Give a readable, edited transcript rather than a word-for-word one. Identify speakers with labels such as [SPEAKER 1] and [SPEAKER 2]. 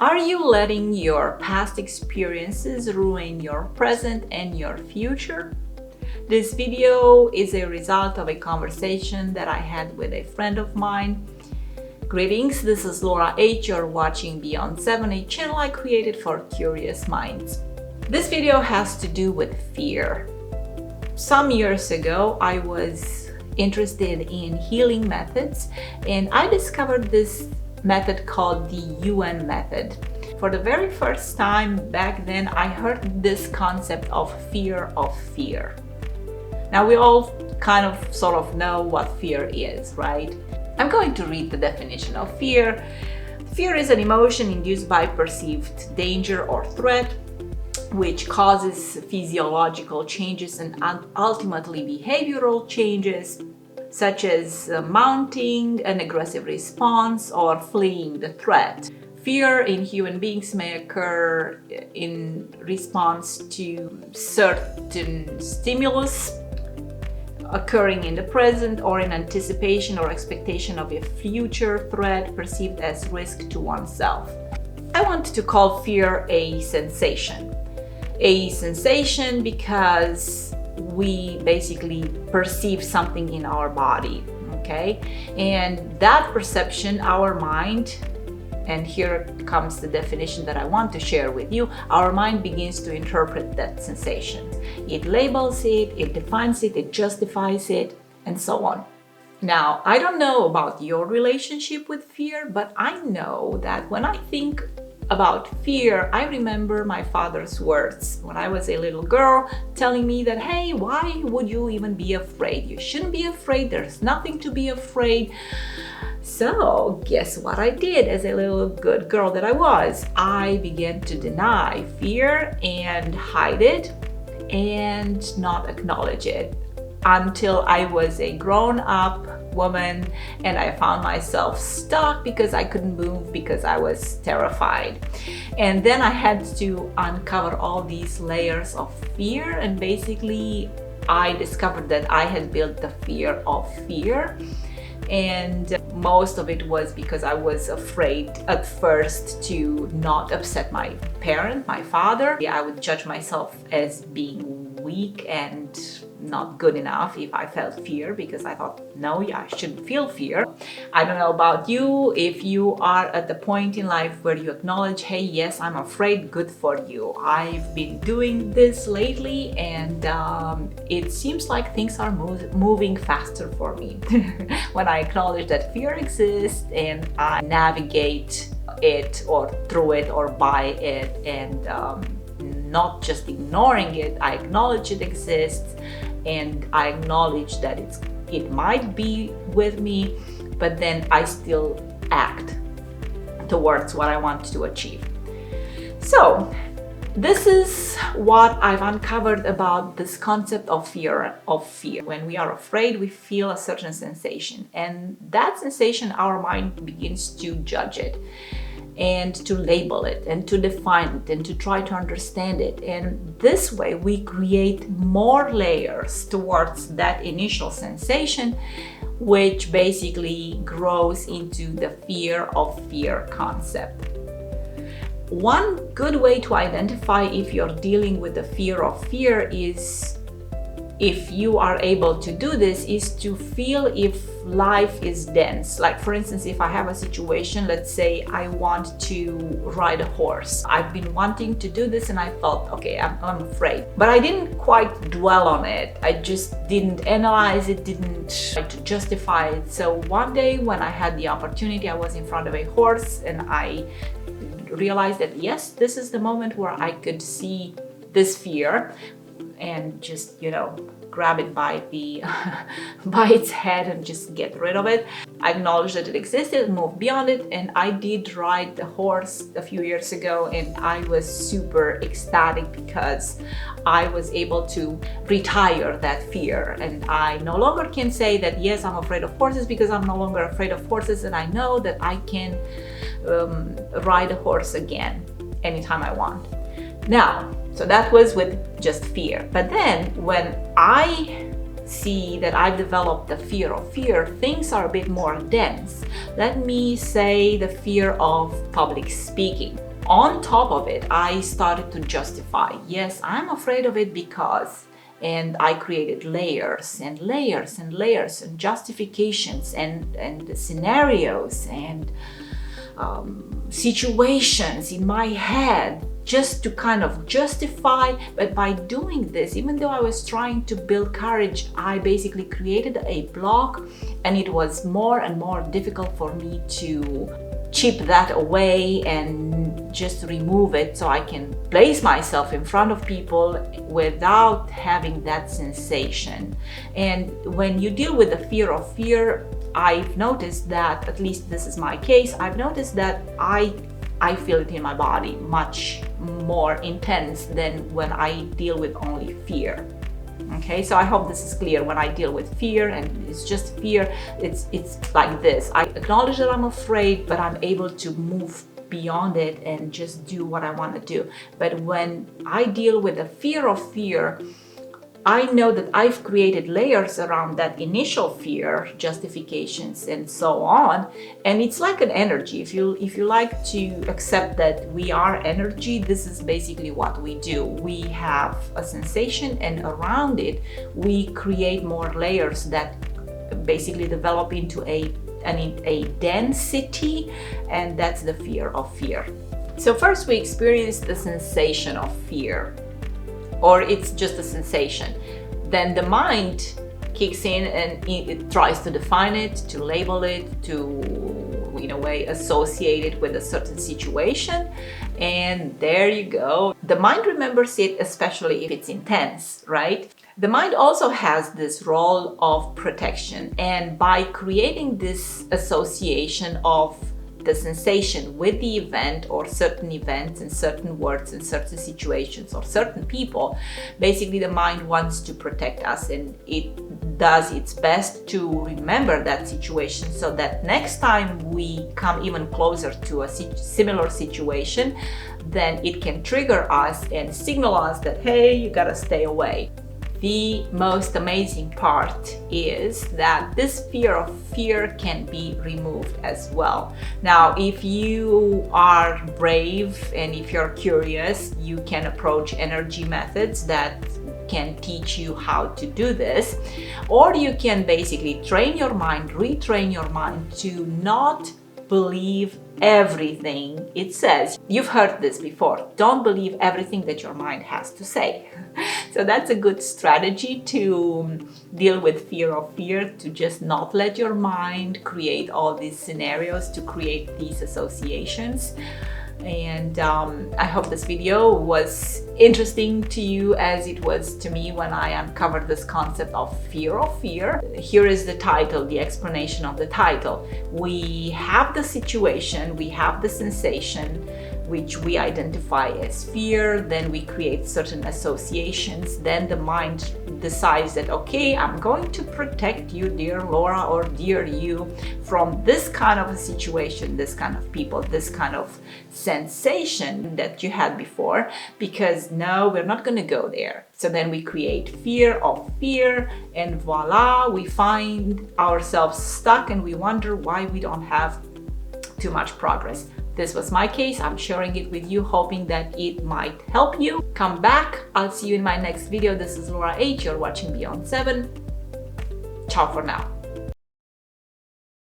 [SPEAKER 1] Are you letting your past experiences ruin your present and your future? This video is a result of a conversation that I had with a friend of mine. Greetings, this is Laura H. You're watching Beyond 7, a channel I created for curious minds. This video has to do with fear. Some years ago, I was interested in healing methods, and I discovered this method called the UN method. For the very first time back then, I heard this concept of fear of fear. Now we all kind of sort of know what fear is, right? I'm going to read the definition of fear. Fear is an emotion induced by perceived danger or threat, which causes physiological changes and ultimately behavioral changes, such as mounting an aggressive response or fleeing the threat. Fear in human beings may occur in response to certain stimulus occurring in the present or in anticipation or expectation of a future threat perceived as risk to oneself. I want to call fear a sensation. A sensation because we basically perceive something in our body, okay? And that perception, our mind, and here comes the definition that I want to share with you, our mind begins to interpret that sensation. It labels it, it defines it, it justifies it, and so on. Now, I don't know about your relationship with fear, but I know that when I think about fear, I remember my father's words when I was a little girl telling me that, hey, why would you even be afraid? You shouldn't be afraid. There's nothing to be afraid. So guess what I did as a little good girl that I was? I began to deny fear and hide it and not acknowledge it until I was a grown-up woman and I found myself stuck because I couldn't move because I was terrified. And then I had to uncover all these layers of fear, and basically I discovered that I had built the fear of fear. And most of it was because I was afraid at first to not upset my parent, my father. I would judge myself as being weak and not good enough if I felt fear, because I thought, no, I shouldn't feel fear. I don't know about you. If you are at the point in life where you acknowledge, hey, yes, I'm afraid, good for you. I've been doing this lately, and it seems like things are moving faster for me. When I acknowledge that fear exists and I navigate it or through it or by it, and not just ignoring it, I acknowledge it exists, and I acknowledge that it might be with me, but then I still act towards what I want to achieve. So this is what I've uncovered about this concept of fear of fear. When we are afraid, we feel a certain sensation, and that sensation, our mind begins to judge it and to label it and to define it and to try to understand it. And this way we create more layers towards that initial sensation, which basically grows into the fear of fear concept. One good way to identify if you're dealing with the fear of fear is, if you are able to do this, is to feel if life is dense. Like, for instance, if I have a situation, let's say I want to ride a horse. I've been wanting to do this and I felt, okay, I'm afraid. But I didn't quite dwell on it. I just didn't analyze it, didn't try to justify it. So one day when I had the opportunity, I was in front of a horse and I realized that, yes, this is the moment where I could see this fear and just, grab it by its head and just get rid of it. I acknowledged that it existed, moved beyond it, and I did ride the horse a few years ago, and I was super ecstatic because I was able to retire that fear. And I no longer can say that, yes, I'm afraid of horses, because I'm no longer afraid of horses, and I know that I can ride a horse again anytime I want. Now, so that was with just fear. But then when I see that I've developed the fear of fear, things are a bit more dense. Let me say the fear of public speaking. On top of it, I started to justify, yes, I'm afraid of it because, and I created layers and layers and layers and justifications and scenarios and situations in my head just to kind of justify. But by doing this, even though I was trying to build courage, I basically created a block, and it was more and more difficult for me to chip that away and just remove it so I can place myself in front of people without having that sensation. And when you deal with the fear of fear, I've noticed that, at least this is my case, I've noticed that I feel it in my body much more intense than when I deal with only fear. Okay, so I hope this is clear. When I deal with fear and it's just fear, it's like this. I acknowledge that I'm afraid, but I'm able to move beyond it and just do what I want to do. But when I deal with the fear of fear, I know that I've created layers around that initial fear, justifications and so on, and it's like an energy. If you like to accept that we are energy, this is basically what we do. We have a sensation, and around it we create more layers that basically develop into a density, and that's the fear of fear. So first we experience the sensation of fear, or it's just a sensation. Then the mind kicks in and it tries to define it, to label it, to, in a way, associate it with a certain situation. And there you go. The mind remembers it, especially if it's intense, right? The mind also has this role of protection. And by creating this association of the sensation with the event or certain events and certain words and certain situations or certain people, basically the mind wants to protect us, and it does its best to remember that situation so that next time we come even closer to a similar situation, then it can trigger us and signal us that, hey, you gotta stay away. The most amazing part is that this fear of fear can be removed as well. Now, if you are brave and if you're curious, you can approach energy methods that can teach you how to do this. Or you can basically train your mind, retrain your mind to not believe everything it says. You've heard this before. Don't believe everything that your mind has to say. So that's a good strategy to deal with fear of fear, to just not let your mind create all these scenarios, to create these associations. And I hope this video was interesting to you as it was to me when I uncovered this concept of fear of fear. Here is the title, the explanation of the title. We have the situation, we have the sensation, which we identify as fear, then we create certain associations, then the mind decides that, okay, I'm going to protect you, dear Laura or dear you, from this kind of a situation, this kind of people, this kind of sensation that you had before, because no, we're not going to go there. So then we create fear of fear, and voila, we find ourselves stuck and we wonder why we don't have too much progress. This was my case. I'm sharing it with you, hoping that it might help you. Come back. I'll see you in my next video. This is Laura H. You're watching Beyond 7. Ciao for now.